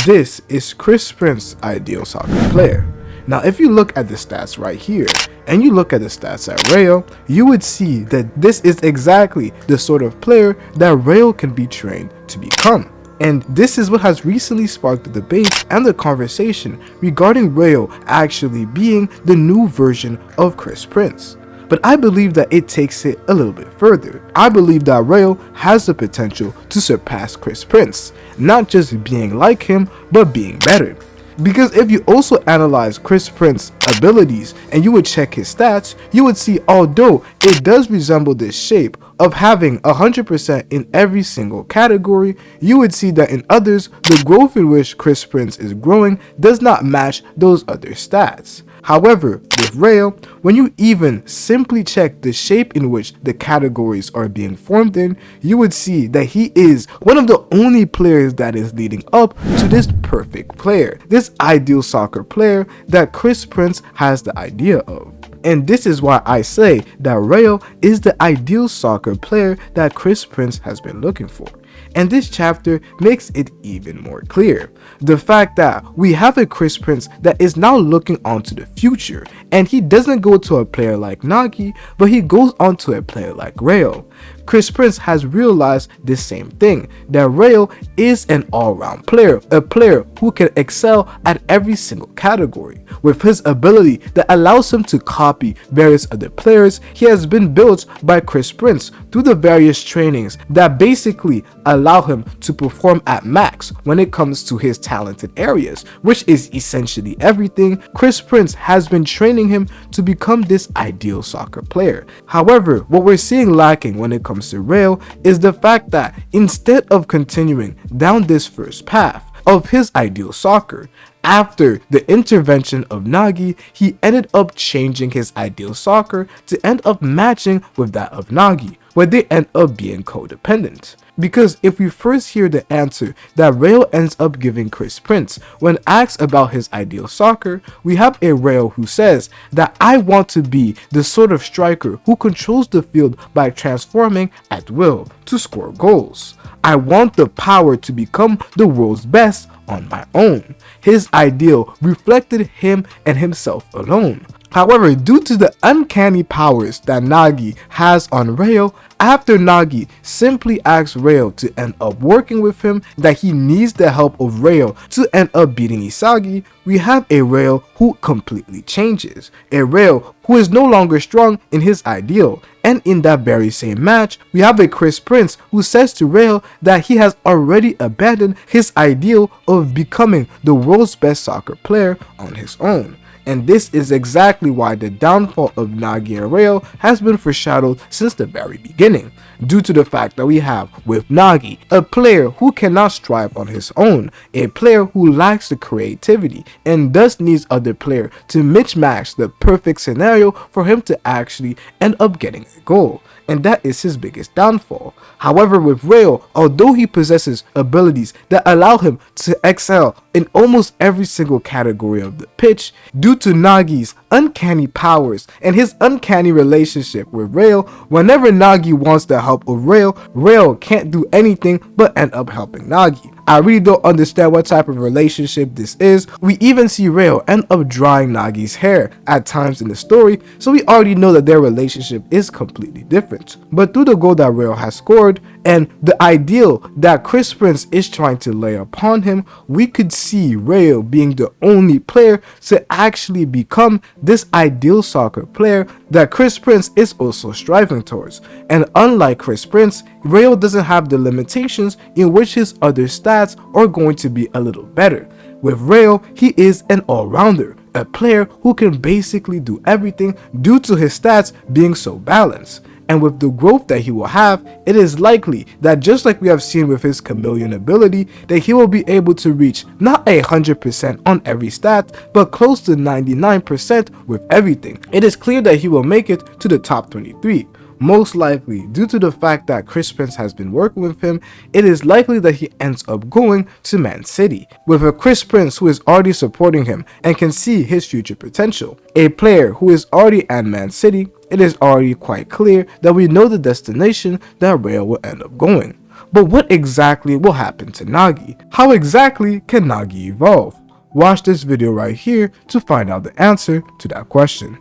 This is Chris Prince's ideal soccer player. Now if you look at the stats right here, and you look at the stats at Rayo, you would see that this is exactly the sort of player that Rayo can be trained to become. And this is what has recently sparked the debate and the conversation regarding Rayo actually being the new version of Chris Prince. But I believe that it takes it a little bit further. I believe that Rayo has the potential to surpass Chris Prince, not just being like him, but being better. Because if you also analyze Chris Prince's abilities and you would check his stats, you would see although it does resemble this shape of having 100% in every single category, you would see that in others, the growth in which Chris Prince is growing does not match those other stats. However, with Rayo, when you even simply check the shape in which the categories are being formed in, you would see that he is one of the only players that is leading up to this perfect player, this ideal soccer player that Chris Prince has the idea of. And this is why I say that Rayo is the ideal soccer player that Chris Prince has been looking for. And this chapter makes it even more clear. The fact that we have a Chris Prince that is now looking onto the future, and he doesn't go to a player like Nagi, but he goes on to a player like Rayo. Chris Prince has realized the same thing, that Rayo is an all-round player, a player who can excel at every single category. With his ability that allows him to copy various other players, he has been built by Chris Prince through the various trainings that basically allow him to perform at max when it comes to his talented areas, which is essentially everything. Chris Prince has been training him to become this ideal soccer player. However, what we're seeing lacking when it comes to Rayo is the fact that instead of continuing down this first path of his ideal soccer, after the intervention of Nagi, he ended up changing his ideal soccer to end up matching with that of Nagi, where they end up being codependent. Because if we first hear the answer that Rayo ends up giving Chris Prince when asked about his ideal soccer, we have a Rayo who says that I want to be the sort of striker who controls the field by transforming at will to score goals. I want the power to become the world's best on my own. His ideal reflected him and himself alone. However, due to the uncanny powers that Nagi has on Rayo, after Nagi simply asks Rayo to end up working with him, that he needs the help of Rayo to end up beating Isagi, we have a Rayo who completely changes. A Rayo who is no longer strong in his ideal. And in that very same match, we have a Chris Prince who says to Rayo that he has already abandoned his ideal of becoming the world's best soccer player on his own. And this is exactly why the downfall of Nagi and Rayo has been foreshadowed since the very beginning, due to the fact that we have with Nagi, a player who cannot strive on his own, a player who lacks the creativity and thus needs other player to mismatch the perfect scenario for him to actually end up getting a goal. And that is his biggest downfall. However, with Rayo, although he possesses abilities that allow him to excel in almost every single category of the pitch, due to Nagi's uncanny powers and his uncanny relationship with Rayo, whenever Nagi wants the help of Rayo, Rayo can't do anything but end up helping Nagi. I really don't understand what type of relationship this is. We even see Rayo end up drying Nagi's hair at times in the story, so we already know that their relationship is completely different. But through the goal that Rayo has scored and the ideal that Chris Prince is trying to lay upon him, we could see Rayo being the only player to actually become this ideal soccer player that Chris Prince is also striving towards. And unlike Chris Prince, Rayo doesn't have the limitations in which his other stats are going to be a little better. With Rayo, he is an all-rounder, a player who can basically do everything due to his stats being so balanced. And with the growth that he will have, it is likely that just like we have seen with his chameleon ability, that he will be able to reach not 100% on every stat, but close to 99% with everything. It is clear that he will make it to the top 23. Most likely, due to the fact that Chris Prince has been working with him, it is likely that he ends up going to Man City, with a Chris Prince who is already supporting him and can see his future potential. A player who is already at Man City, it is already quite clear that we know the destination that Rayo will end up going. But what exactly will happen to Nagi? How exactly can Nagi evolve? Watch this video right here to find out the answer to that question.